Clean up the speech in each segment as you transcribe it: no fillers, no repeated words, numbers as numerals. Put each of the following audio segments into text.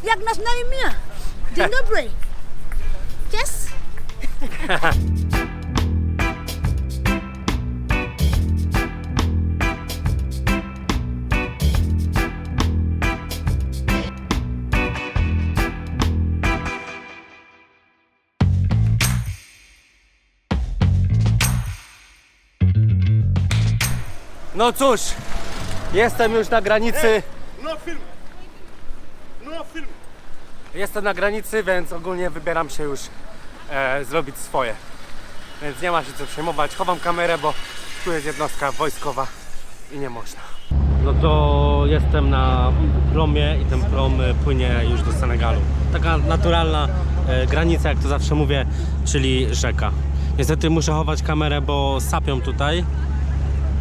Jak nas na imię? Dzień dobry. Yes? No cóż, jestem już na granicy. No film! No film! Jestem na granicy, więc ogólnie wybieram się już zrobić swoje. Więc nie ma się co przejmować. Chowam kamerę, bo tu jest jednostka wojskowa i nie można. No to jestem na promie i ten prom płynie już do Senegalu. Taka naturalna granica, jak to zawsze mówię, czyli rzeka. Niestety muszę chować kamerę, bo sapią tutaj.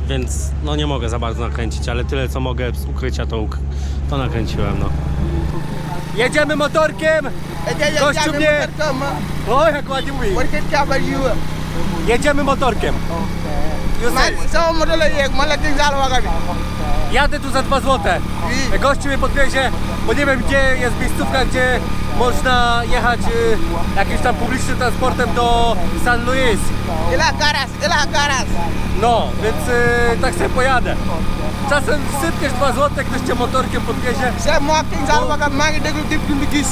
Więc no nie mogę za bardzo nakręcić, ale tyle co mogę z ukrycia to nakręciłem, no. Jedziemy motorkiem! Gościu mnie... O, jak ładnie mówi! Jedziemy motorkiem! Jadę tu za 2 złote. Gościu mnie podwiezie, bo nie wiem gdzie jest miejscówka, gdzie można jechać jakimś tam publicznym transportem do San Luis. No, więc tak sobie pojadę. Czasem sypniesz 2 złote, ktoś cię motorkiem podwiezie,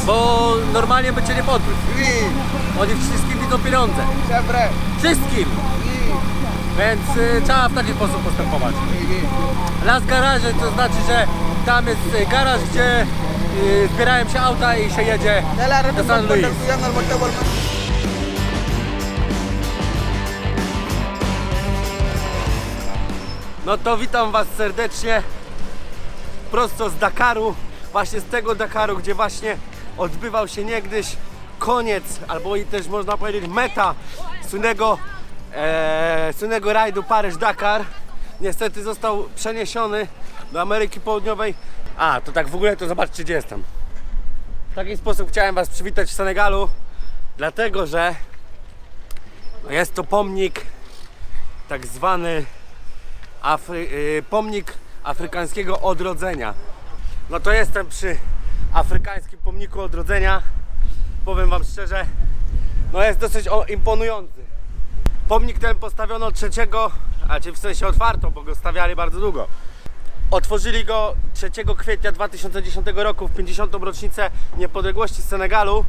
bo normalnie by cię nie podwiózł. Oni wszystkim widzą pieniądze. Wszystkim! Więc trzeba w taki sposób postępować. Las Garage to znaczy, że tam jest garaż, gdzie zbierają się auta i się jedzie do San Luis. No to witam was serdecznie prosto z Dakaru, właśnie z tego Dakaru, gdzie właśnie odbywał się niegdyś koniec, albo i też można powiedzieć meta słynnego rajdu Paryż-Dakar. Niestety został przeniesiony do Ameryki Południowej. A, to tak w ogóle to zobaczcie gdzie jestem. W taki sposób chciałem was przywitać w Senegalu, dlatego że jest to pomnik tak zwany pomnik afrykańskiego odrodzenia. No to jestem przy afrykańskim pomniku odrodzenia. Powiem wam szczerze, no jest dosyć imponujący. Pomnik ten postawiono 3, w sensie otwarto, bo go stawiali bardzo długo. Otworzyli go 3 kwietnia 2010 roku w 50. rocznicę niepodległości Senegalu.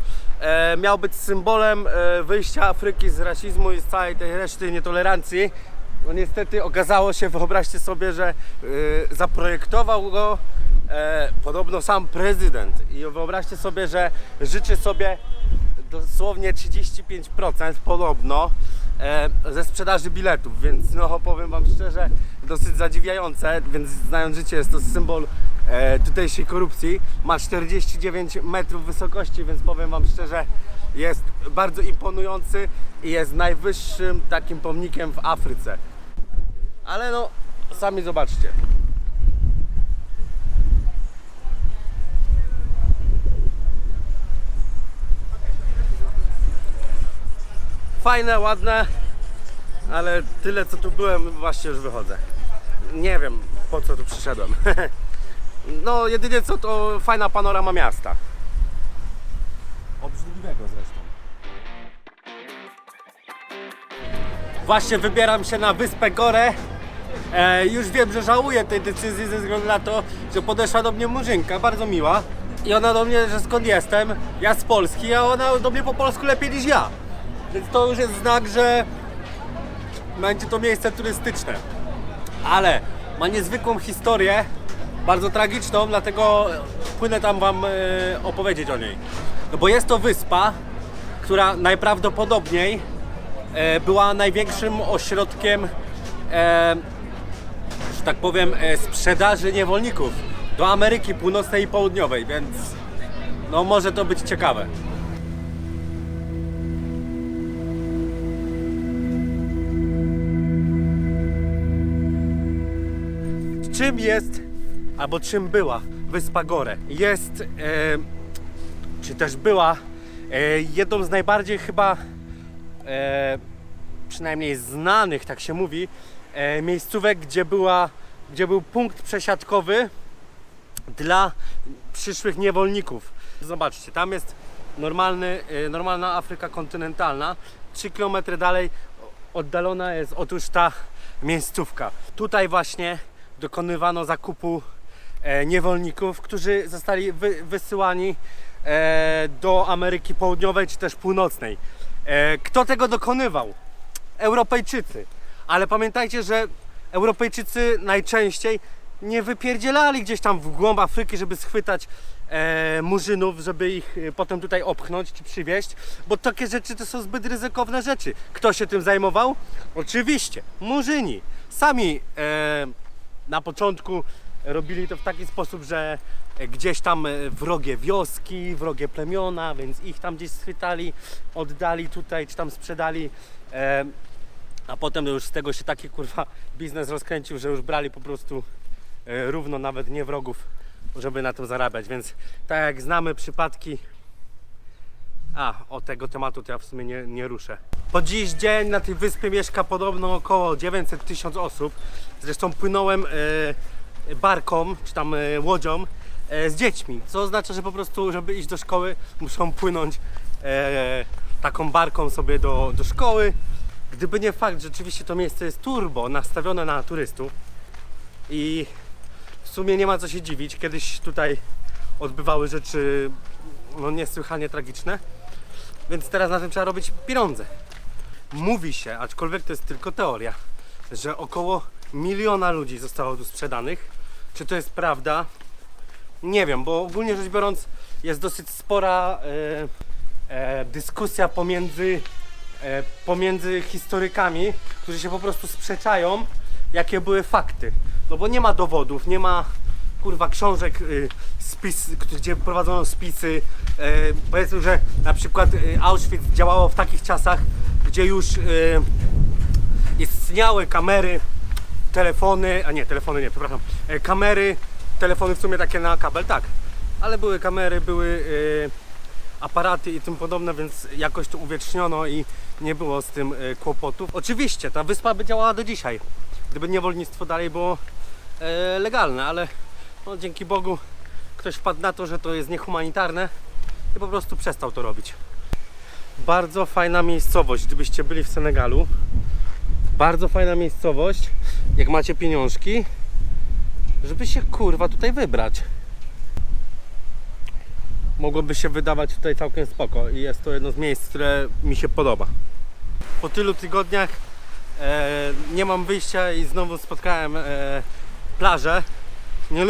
Miał być symbolem wyjścia Afryki z rasizmu i z całej tej reszty nietolerancji. No niestety okazało się, wyobraźcie sobie, że zaprojektował go podobno sam prezydent. I wyobraźcie sobie, że życzy sobie dosłownie 35% podobno ze sprzedaży biletów, więc no powiem wam szczerze, dosyć zadziwiające, więc znając życie jest to symbol tutejszej korupcji. Ma 49 metrów wysokości, więc powiem wam szczerze, jest bardzo imponujący i jest najwyższym takim pomnikiem w Afryce. Ale no, sami zobaczcie. Fajne, ładne, ale tyle co tu byłem, właśnie już wychodzę. Nie wiem po co tu przyszedłem. No jedynie co to fajna panorama miasta. Obrzydliwego zresztą. Właśnie wybieram się na wyspę Gorę. Już wiem, że żałuję tej decyzji ze względu na to, że podeszła do mnie murzynka, bardzo miła. I ona do mnie, że skąd jestem, ja z Polski, a ona do mnie po polsku lepiej niż ja. Więc to już jest znak, że będzie to miejsce turystyczne. Ale ma niezwykłą historię, bardzo tragiczną, dlatego płynę tam wam opowiedzieć o niej. No bo jest to wyspa, która najprawdopodobniej była największym ośrodkiem, że tak powiem, sprzedaży niewolników do Ameryki Północnej i Południowej, więc no może to być ciekawe. Czym jest, albo czym była wyspa Gorę? Jest, czy też była jedną z najbardziej chyba, przynajmniej znanych, tak się mówi, miejscówek, gdzie był punkt przesiadkowy dla przyszłych niewolników. Zobaczcie, tam jest normalna Afryka kontynentalna. 3 km dalej oddalona jest otóż ta miejscówka. Tutaj właśnie dokonywano zakupu niewolników, którzy zostali wysyłani do Ameryki Południowej czy też Północnej. Kto tego dokonywał? Europejczycy. Ale pamiętajcie, że Europejczycy najczęściej nie wypierdzielali gdzieś tam w głąb Afryki, żeby schwytać murzynów, żeby ich potem tutaj opchnąć czy przywieźć, bo takie rzeczy to są zbyt ryzykowne rzeczy. Kto się tym zajmował? Oczywiście murzyni. Sami na początku robili to w taki sposób, że gdzieś tam wrogie wioski, wrogie plemiona, więc ich tam gdzieś schwytali, oddali tutaj, czy tam sprzedali, a potem już z tego się taki kurwa biznes rozkręcił, że już brali po prostu równo nawet nie wrogów, żeby na tym zarabiać, więc tak jak znamy przypadki, o tego tematu to ja w sumie nie ruszę. Po dziś dzień na tej wyspie mieszka podobno około 900 000 osób, zresztą płynąłem barką, czy tam łodzią z dziećmi, co oznacza, że po prostu, żeby iść do szkoły, muszą płynąć taką barką sobie do szkoły. Gdyby nie fakt, że rzeczywiście to miejsce jest turbo nastawione na turystów i w sumie nie ma co się dziwić, kiedyś tutaj odbywały rzeczy niesłychanie tragiczne, więc teraz na tym trzeba robić pieniądze. Mówi się, aczkolwiek to jest tylko teoria, że około 1 000 000 ludzi zostało tu sprzedanych. Czy to jest prawda? Nie wiem, bo ogólnie rzecz biorąc jest dosyć spora dyskusja pomiędzy historykami, którzy się po prostu sprzeczają, jakie były fakty. No bo nie ma dowodów, nie ma kurwa książek, gdzie prowadzono spisy. Powiedzmy, że na przykład Auschwitz działało w takich czasach, gdzie już istniały kamery, telefony, kamery, telefony w sumie takie na kabel, tak, ale były kamery, były aparaty i tym podobne, więc jakoś to uwieczniono i nie było z tym kłopotów. Oczywiście ta wyspa by działała do dzisiaj, gdyby niewolnictwo dalej było legalne, ale dzięki Bogu ktoś wpadł na to, że to jest niehumanitarne i po prostu przestał to robić. Bardzo fajna miejscowość, gdybyście byli w Senegalu. Bardzo fajna miejscowość, jak macie pieniążki, żeby się kurwa tutaj wybrać. Mogłoby się wydawać tutaj całkiem spoko i jest to jedno z miejsc, które mi się podoba. Po tylu tygodniach nie mam wyjścia i znowu spotkałem plażę. Nie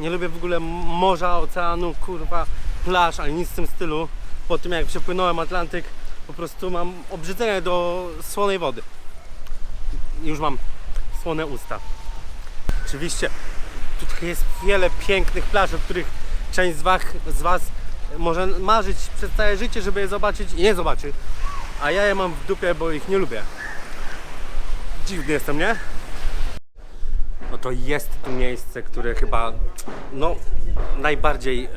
lubię w ogóle morza, oceanu, kurwa, plaż, ani nic w tym stylu. Po tym jak przepłynąłem Atlantyk, po prostu mam obrzydzenie do słonej wody. Już mam słone usta. Oczywiście tutaj jest wiele pięknych plaż, o których część z Was może marzyć przez całe życie, żeby je zobaczyć i nie zobaczy. A ja je mam w dupie, bo ich nie lubię. Dziwny jestem, nie? No to jest tu miejsce, które chyba najbardziej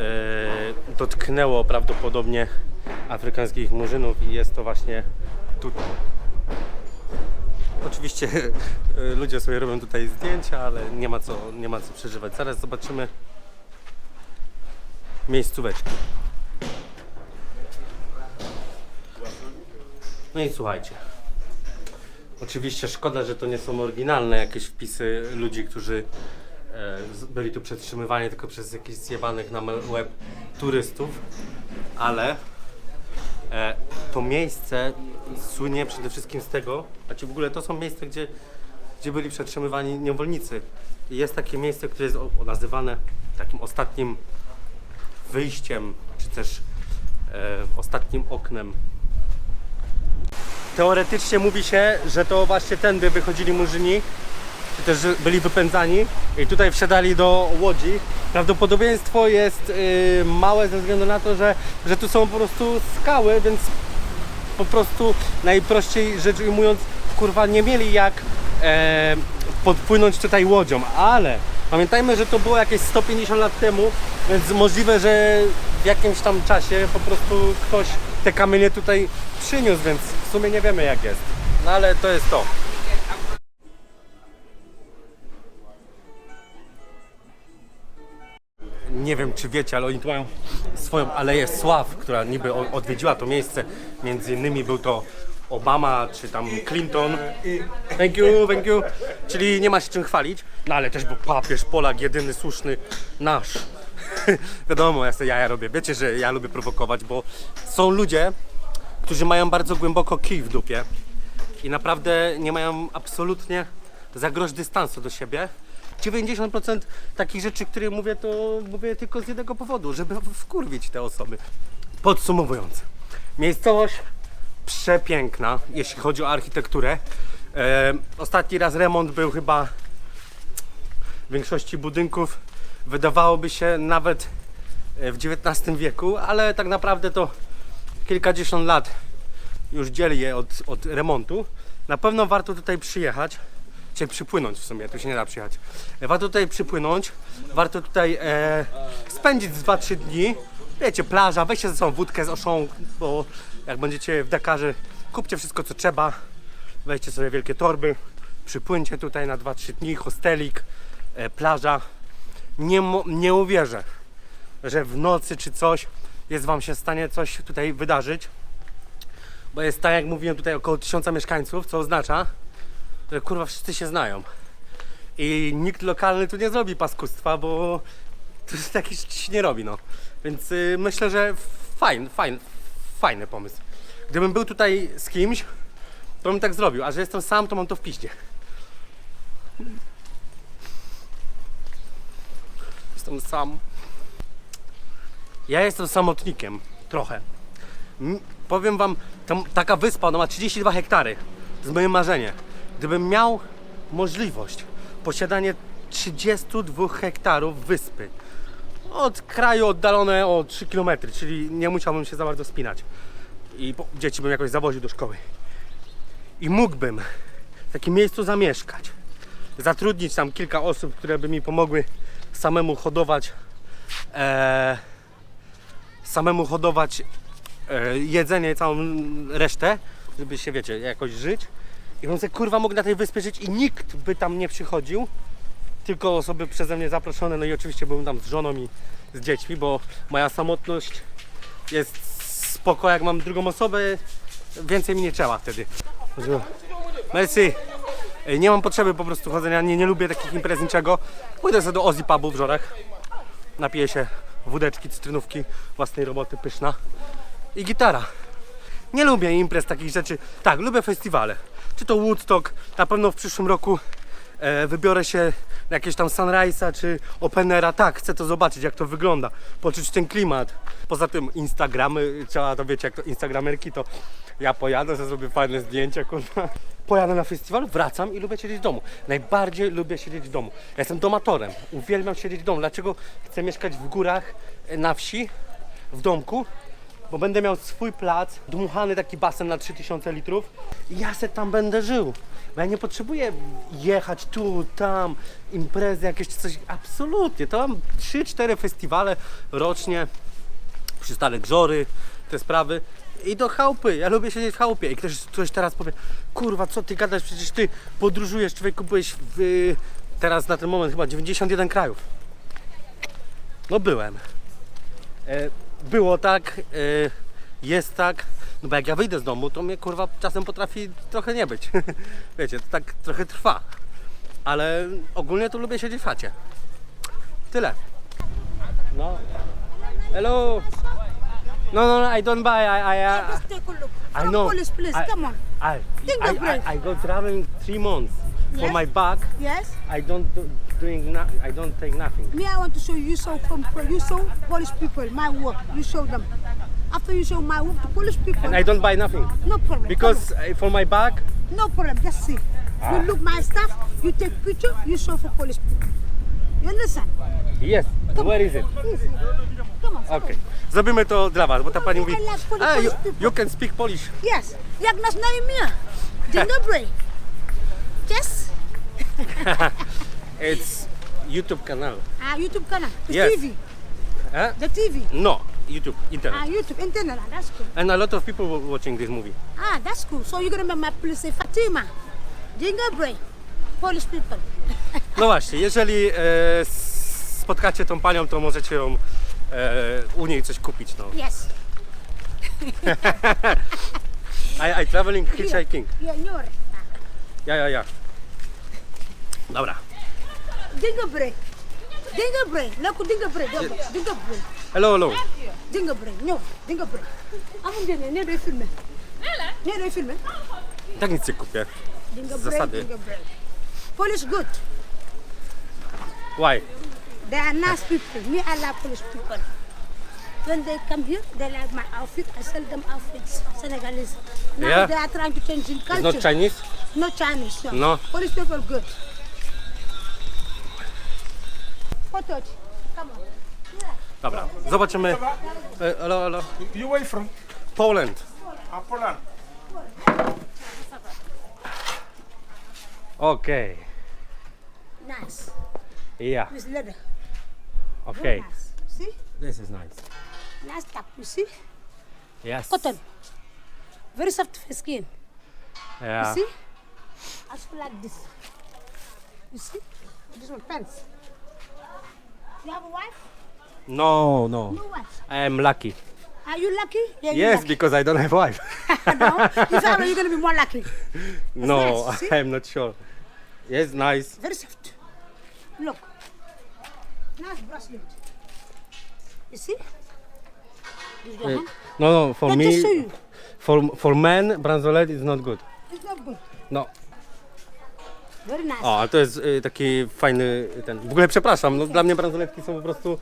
dotknęło prawdopodobnie afrykańskich murzynów i jest to właśnie tutaj. Oczywiście ludzie sobie robią tutaj zdjęcia, ale nie ma co przeżywać. Zaraz zobaczymy miejscóweczki. No i słuchajcie. Oczywiście szkoda, że to nie są oryginalne jakieś wpisy ludzi, którzy byli tu przetrzymywani tylko przez jakichś zjebanych na web turystów, ale to miejsce słynie przede wszystkim z tego, znaczy w ogóle to są miejsca, gdzie byli przetrzymywani niewolnicy. I jest takie miejsce, które jest nazywane takim ostatnim wyjściem, czy też ostatnim oknem. Teoretycznie mówi się, że to właśnie tędy wychodzili murzyni, czy też byli wypędzani i tutaj wsiadali do łodzi. Prawdopodobieństwo jest małe ze względu na to, że tu są po prostu skały, więc po prostu najprościej rzecz ujmując, kurwa, nie mieli jak podpłynąć tutaj łodzią, ale pamiętajmy, że to było jakieś 150 lat temu, więc możliwe, że w jakimś tam czasie po prostu ktoś te kamienie tutaj przyniósł, więc w sumie nie wiemy jak jest. No ale to jest to. nie wiem czy wiecie, ale oni tu mają swoją Aleję Sław, która niby odwiedziła to miejsce. Między innymi był to Obama czy tam Clinton. Thank you. Czyli nie ma się czym chwalić, no ale też był papież, Polak, jedyny słuszny nasz. Wiadomo, ja sobie jaja robię. Wiecie, że ja lubię prowokować, bo są ludzie, którzy mają bardzo głęboko kij w dupie i naprawdę nie mają absolutnie za grosz dystansu do siebie. 90% takich rzeczy, które mówię, to mówię tylko z jednego powodu, żeby wkurwić te osoby. Podsumowując, miejscowość przepiękna, jeśli chodzi o architekturę. Ostatni raz remont był chyba w większości budynków, wydawałoby się nawet w XIX wieku, ale tak naprawdę to kilkadziesiąt lat już dzieli je od remontu. Na pewno warto tutaj przyjechać, czy przypłynąć w sumie, tu się nie da przyjechać. Warto tutaj przypłynąć, warto tutaj spędzić 2-3 dni. Wiecie, plaża, weźcie ze sobą wódkę z Oszą, bo jak będziecie w Dakarze, kupcie wszystko co trzeba. Weźcie sobie wielkie torby, przypłyńcie tutaj na 2-3 dni, hostelik, plaża. Nie uwierzę, że w nocy czy coś jest wam się w stanie coś tutaj wydarzyć. Bo jest tak jak mówiłem tutaj około 1000 mieszkańców, co oznacza, że kurwa wszyscy się znają. I nikt lokalny tu nie zrobi paskustwa, bo to taki się nie robi, no. Więc myślę, że fajny pomysł. Gdybym był tutaj z kimś, to bym tak zrobił, a że jestem sam, to mam to w piździe. Jestem sam. Ja jestem samotnikiem, trochę. Powiem wam, taka wyspa, ona ma 32 hektary. To jest moje marzenie. Gdybym miał możliwość posiadania 32 hektarów wyspy, od kraju oddalone o 3 km, czyli nie musiałbym się za bardzo spinać. I dzieci bym jakoś zawoził do szkoły. I mógłbym w takim miejscu zamieszkać. Zatrudnić tam kilka osób, które by mi pomogły samemu hodować jedzenie i całą resztę, żeby się, wiecie, jakoś żyć. I bym sobie kurwa mógł na tej wyspie żyć i nikt by tam nie przychodził. Tylko osoby przeze mnie zaproszone, no i oczywiście byłem tam z żoną i z dziećmi, bo moja samotność jest spoko, jak mam drugą osobę, więcej mi nie trzeba wtedy. Merci. Nie mam potrzeby po prostu chodzenia, nie lubię takich imprez, niczego. Pójdę sobie do Ozzy Pubu w Żorach, napiję się wódeczki, cytrynówki, własnej roboty, pyszna i gitara. Nie lubię imprez, takich rzeczy. Tak, lubię festiwale. Czy to Woodstock, na pewno w przyszłym roku wybiorę się na jakieś tam Sunrise'a czy Openera. Tak, chcę to zobaczyć, jak to wygląda, poczuć ten klimat. Poza tym Instagramy, trzeba to, wiecie, jak to Instagramerki, to ja pojadę, zrobię fajne zdjęcia, kurwa. Pojadę na festiwal, wracam i lubię siedzieć w domu. Najbardziej lubię siedzieć w domu. Ja jestem domatorem, uwielbiam siedzieć w domu. Dlaczego chcę mieszkać w górach, na wsi, w domku? Bo będę miał swój plac, dmuchany taki basen na 3000 litrów i ja se tam będę żył. Bo ja nie potrzebuję jechać tu, tam, imprezy jakieś czy coś. Absolutnie, to mam 3-4 festiwale rocznie, Przystanek Żory, te sprawy. I do chałupy, ja lubię siedzieć w chałupie. I ktoś teraz powie, kurwa, co ty gadasz, przecież ty podróżujesz, człowieku, byłeś teraz na ten moment chyba 91 krajów. No byłem. Było tak, jest tak, no bo jak ja wyjdę z domu, to mnie kurwa czasem potrafi trochę nie być. Wiecie, to tak trochę trwa. Ale ogólnie to lubię siedzieć w chacie. Tyle. No. Hello. No, I don't buy. Just take a look. I From know. Polish, please. Come on. I go traveling 3 months for Yes. my back. Yes. I don't take nothing. Me, I want to show you. You show Polish people my work. You show them. After you show my work to Polish people. And I don't buy nothing No problem. because for my back. No problem. Just see. You look my stuff. You take picture. You show for Polish people. You understand? Yes. Where is it? Easy. Come on. Okay. Zrobimy to dla was, bo ta pani mówi, I like Polish people. you can speak Polish. Yes. Jak nas na imię? Dzień dobry. Yes. It's YouTube kanal. YouTube kanal. The Yes. TV. Eh? The TV. No, YouTube, internet. YouTube, internet. That's cool. And a lot of people were watching this movie. That's cool. So you're gonna make my place say Fatima. Dzień dobry. Polish people. No właśnie, jeżeli spotkacie tą panią, to możecie ją u niej coś kupić, no. Yes. I traveling hitchhiking. Yeah, you're. Ja. Dobra. Dingabre. Dingabre. Look, dingabre. Dingabre. Hello. Dingabre. No, dingabre. I'm going to do film. Nie do filmy. Tak nic nie kupię. Dingabre. Zasady. Dingabre. Polish good. Why? They are nice people. Me, I like Polish people. When they come here, they like my outfit. I sell them outfits. Senegalese. Now Yeah? they are trying to change in culture. It's not Chinese? No Chinese. No. Polish people good. Photo. Come on. Dobra, zobaczymy. Hello. You where from? Poland. Poland. Okay. Nice. Yeah. With leather. Okay. Very nice. See? This is nice. Nice top. You see? Yes. Cotton. Very soft skin. Yeah. You see? Also like this. You see? This one pants. You have a wife? No. No wife. I am lucky. Are you lucky? Yeah, you're Yes, lucky. because I don't have wife. No? If I were, you're going to be more lucky. No, nice, see? I am not sure. Yes, nice. Very soft. Look. Nice bracelet. You see? This is your hand. No, for Let me show me, you. for men, bransolet is not good. It's not good. No. Very nice. O, ale to jest taki fajny ten. W ogóle przepraszam, no dla mnie bransoletki są po prostu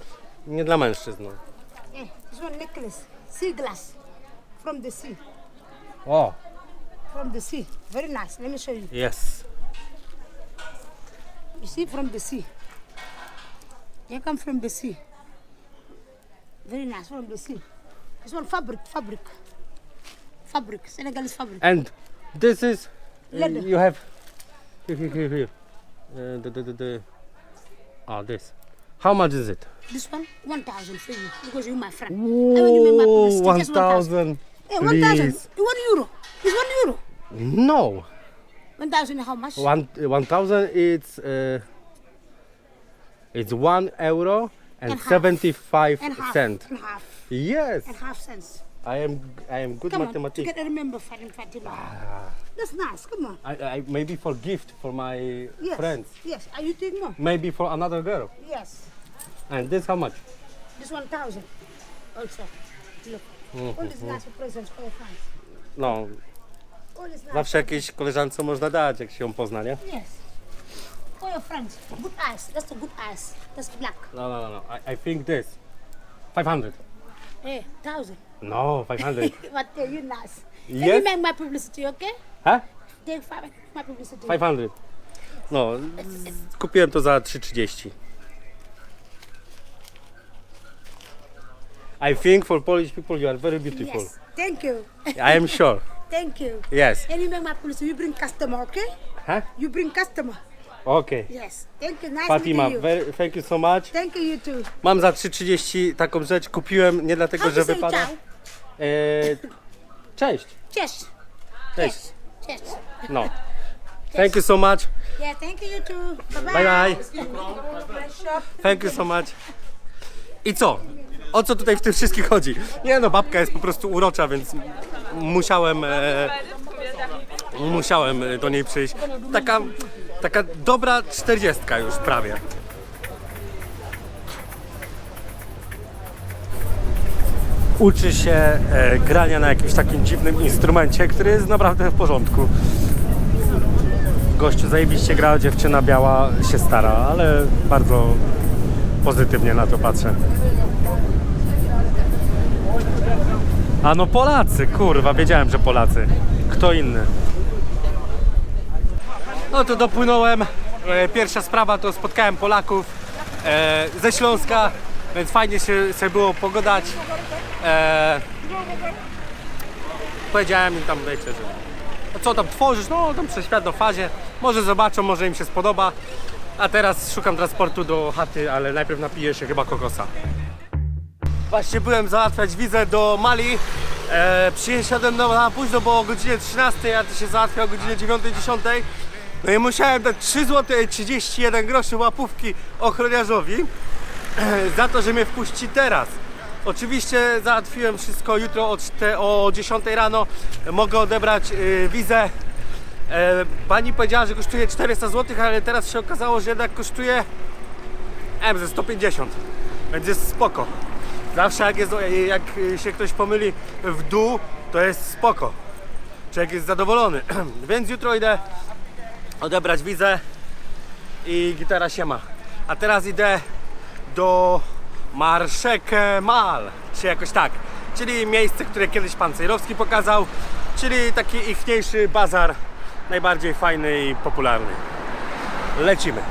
nie dla mężczyzn. No. Eh, this one necklace. Sea glass. From the sea. O, From the sea. Very nice. Let me show you. yes. You see, from the sea. They come from the sea. Very nice, from the sea. This one fabric. Senegalese fabric. And this is Leather. you have here. This. How much is it? This one, 1,000 for you, because you're my friend. And when you make my publicity, just 1,000. Hey, 1,000. Please. 1 euro. It's 1 euro. No. 1,000 how much? 1,000 it's 1 euro and And half. 75 And half. cent. And half. Yes. And half cents. I am good Come on, mathematics. together remember Fatima. That's nice, come on. I maybe for gift for my Yes. friends. Yes, are you taking more? Maybe for another girl. Yes. And this how much? This 1,000 also. Look. All these nice presents for your friends. No, All these nice. zawsze jakiejś koleżance można dać, jak się ją pozna, nie? Yes. For your friends. Good eyes. That's the good eyes. That's black. No. I think this. 500. Hey, 1,000. No, 500. But you're nice. Can Yes. you make my publicity, okay? Huh? Take my publicity. 500. No, kupiłem to za 3,30. I think for Polish people you are very beautiful. Yes. Thank you. I am sure. Thank you. Yes. And you make my publicity. You bring customer, okay? Huh? You bring customer. Okay. Yes. Thank you. Nice Fatima, meeting you. thank you so much. Thank you, you too. Mam za 3,30 taką rzecz. Kupiłem nie dlatego, How że to say wypada. ciao? Cześć. Cześć. Cześć. Cześć. No. Thank you so much. Yeah, thank you, you too. Bye-bye. Bye Thank you so much. I co? O co tutaj w tym wszystkim chodzi? Nie no, babka jest po prostu urocza, więc musiałem do niej przyjść. Taka dobra 40 już prawie. Uczy się grania na jakimś takim dziwnym instrumencie, który jest naprawdę w porządku. Gościu zajebiście gra, dziewczyna biała się stara, ale bardzo pozytywnie na to patrzę. A no Polacy, kurwa, wiedziałem, że Polacy. Kto inny? No to dopłynąłem. Pierwsza sprawa to spotkałem Polaków ze Śląska, więc fajnie się sobie było pogadać. Powiedziałem im tam, wiecie, że no co tam tworzysz? No tam przez świat do fazie. Może zobaczą, może im się spodoba. A teraz szukam transportu do chaty, ale najpierw napiję się chyba kokosa. Właśnie byłem załatwiać wizę do Mali. Przyjechałem na późno, bo o godzinie 13, a to się załatwia o godzinie 9-10. No i musiałem dać 3 zł 31 groszy łapówki ochroniarzowi. za to, że mnie wpuści teraz. Oczywiście załatwiłem wszystko, jutro o 10 rano mogę odebrać wizę. Pani powiedziała, że kosztuje 400 zł, ale teraz się okazało, że jednak kosztuje ze 150, więc jest spoko. Zawsze jak się ktoś pomyli w dół, to jest spoko. Człowiek jest zadowolony. Więc jutro idę odebrać wizę i gitara się ma. A teraz idę do Marszeke Mal, czy jakoś tak. Czyli miejsce, które kiedyś pan Cejrowski pokazał, czyli taki ichniejszy bazar, najbardziej fajny i popularny. Lecimy.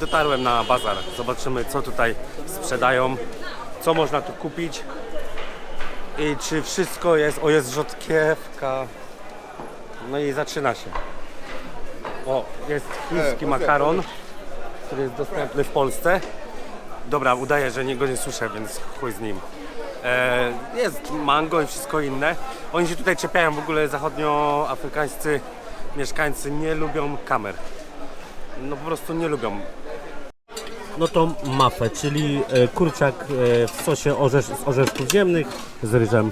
Dotarłem na bazar. Zobaczymy, co tutaj sprzedają, co można tu kupić i czy wszystko jest. O, jest rzodkiewka. No i zaczyna się. O, jest chiński makaron, który jest dostępny w Polsce. Dobra, udaję, że go nie słyszę, więc chuj z nim. Jest mango i wszystko inne. Oni się tutaj czepiają, w ogóle zachodnioafrykańscy mieszkańcy nie lubią kamer. No po prostu nie lubią. No to mafę, czyli kurczak w sosie z orzeszków ziemnych z ryżem.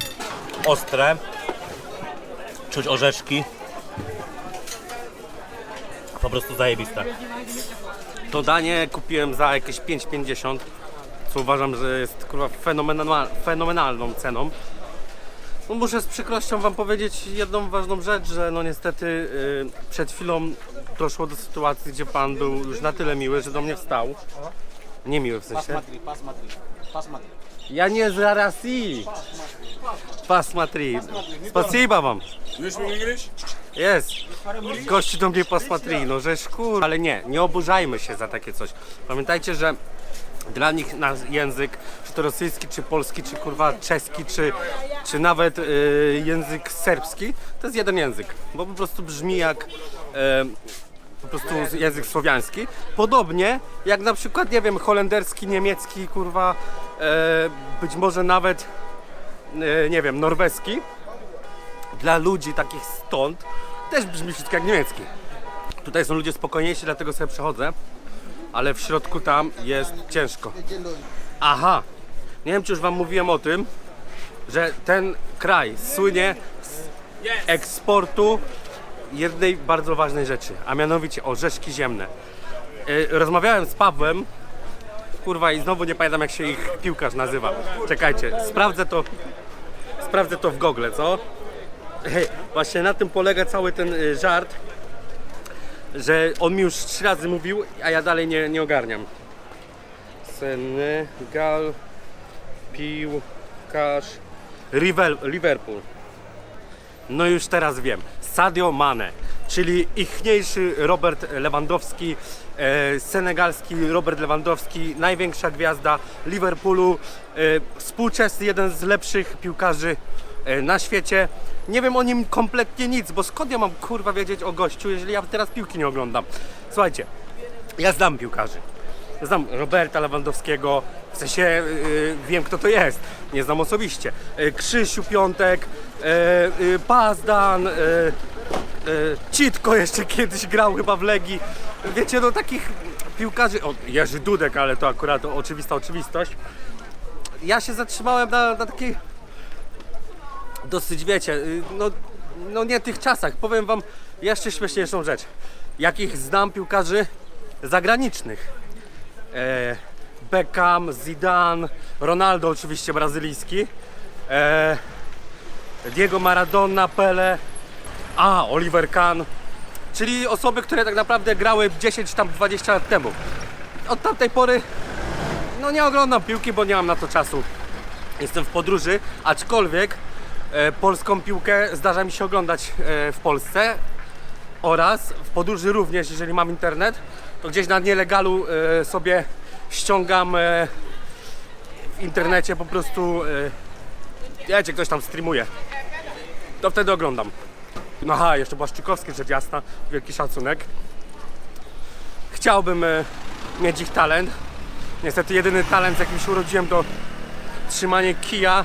Ostre, czuć orzeszki. Po prostu zajebiste. To danie kupiłem za jakieś 5,50, co uważam, że jest kurwa fenomenalną ceną. No muszę z przykrością wam powiedzieć jedną ważną rzecz, że no niestety przed chwilą doszło do sytuacji, gdzie pan był już na tyle miły, że do mnie wstał. Nie miły w sensie. Ja nie z Rasi. Pasmatri. Spasiba wam. You speak English? Jest. Gości do mnie pasmatri, no żeż kur... Ale nie oburzajmy się za takie coś. Pamiętajcie, że dla nich nasz język, czy to rosyjski, czy polski, czy kurwa czeski, czy nawet język serbski, to jest jeden język, bo po prostu brzmi jak po prostu język słowiański. Podobnie jak na przykład, nie wiem, holenderski, niemiecki, kurwa, być może nawet, nie wiem, norweski. Dla ludzi takich stąd też brzmi wszystko jak niemiecki. Tutaj są ludzie spokojniejsi, dlatego sobie przechodzę. Ale w środku tam jest ciężko. Aha, nie wiem, czy już wam mówiłem o tym, że ten kraj słynie z eksportu jednej bardzo ważnej rzeczy, a mianowicie orzeszki ziemne. Rozmawiałem z Pawłem, kurwa, i znowu nie pamiętam, jak się ich piłkarz nazywa. Czekajcie, sprawdzę to w Google, co? Właśnie na tym polega cały ten żart, że on mi już 3 razy mówił, a ja dalej nie ogarniam. Senegal, piłkarz, Liverpool. No już teraz wiem. Sadio Mane, czyli ichniejszy Robert Lewandowski, senegalski Robert Lewandowski, największa gwiazda Liverpoolu, współczesny, jeden z lepszych piłkarzy na świecie. Nie wiem o nim kompletnie nic, bo skąd ja mam kurwa wiedzieć o gościu, jeżeli ja teraz piłki nie oglądam. Słuchajcie, ja znam piłkarzy. Znam Roberta Lewandowskiego, w sensie wiem, kto to jest, nie znam osobiście. Krzysiu Piątek, Pazdan, Citko jeszcze kiedyś grał chyba w Legii. Wiecie, no takich piłkarzy, o, Jerzy Dudek, ale to akurat oczywista oczywistość. Ja się zatrzymałem na takiej dosyć, wiecie, no nie tych czasach. Powiem wam jeszcze śmieszniejszą rzecz. Jakich znam piłkarzy zagranicznych. Beckham, Zidane, Ronaldo oczywiście brazylijski, Diego Maradona, Pele, Oliver Kahn, czyli osoby, które tak naprawdę grały 10 tam 20 lat temu. Od tamtej pory no nie oglądam piłki, bo nie mam na to czasu. Jestem w podróży, aczkolwiek polską piłkę zdarza mi się oglądać w Polsce oraz w podróży również, jeżeli mam internet, to gdzieś na nielegalu sobie ściągam w internecie po prostu, wiecie, ktoś tam streamuje, to wtedy oglądam. No aha, jeszcze Błaszczykowski, rzecz jasna, wielki szacunek. Chciałbym mieć ich talent. Niestety jedyny talent, z jakim się urodziłem, to trzymanie kija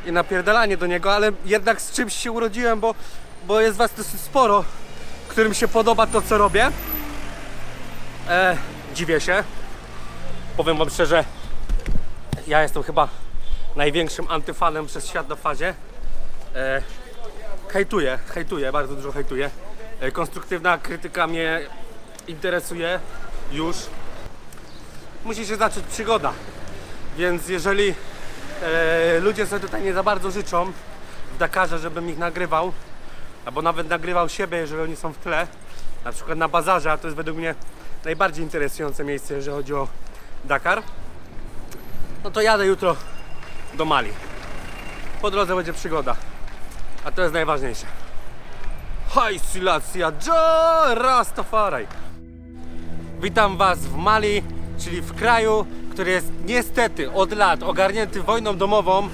i napierdalanie do niego, ale jednak z czymś się urodziłem, bo jest was dosyć sporo, którym się podoba to, co robię. Dziwię się. Powiem wam szczerze, ja jestem chyba największym antyfanem przez świat na fazie. Hejtuję, bardzo dużo hejtuję. Konstruktywna krytyka mnie interesuje już. Musi się zacząć przygoda, więc jeżeli ludzie sobie tutaj nie za bardzo życzą w Dakarze, żebym ich nagrywał, albo nawet nagrywał siebie, jeżeli oni są w tle, na przykład na bazarze, a to jest według mnie najbardziej interesujące miejsce, jeżeli chodzi o Dakar, no to jadę jutro do Mali. Po drodze będzie przygoda, a to jest najważniejsze. Haj Silasia Jah Rastafari. Witam was w Mali, czyli w kraju, który jest niestety od lat ogarnięty wojną domową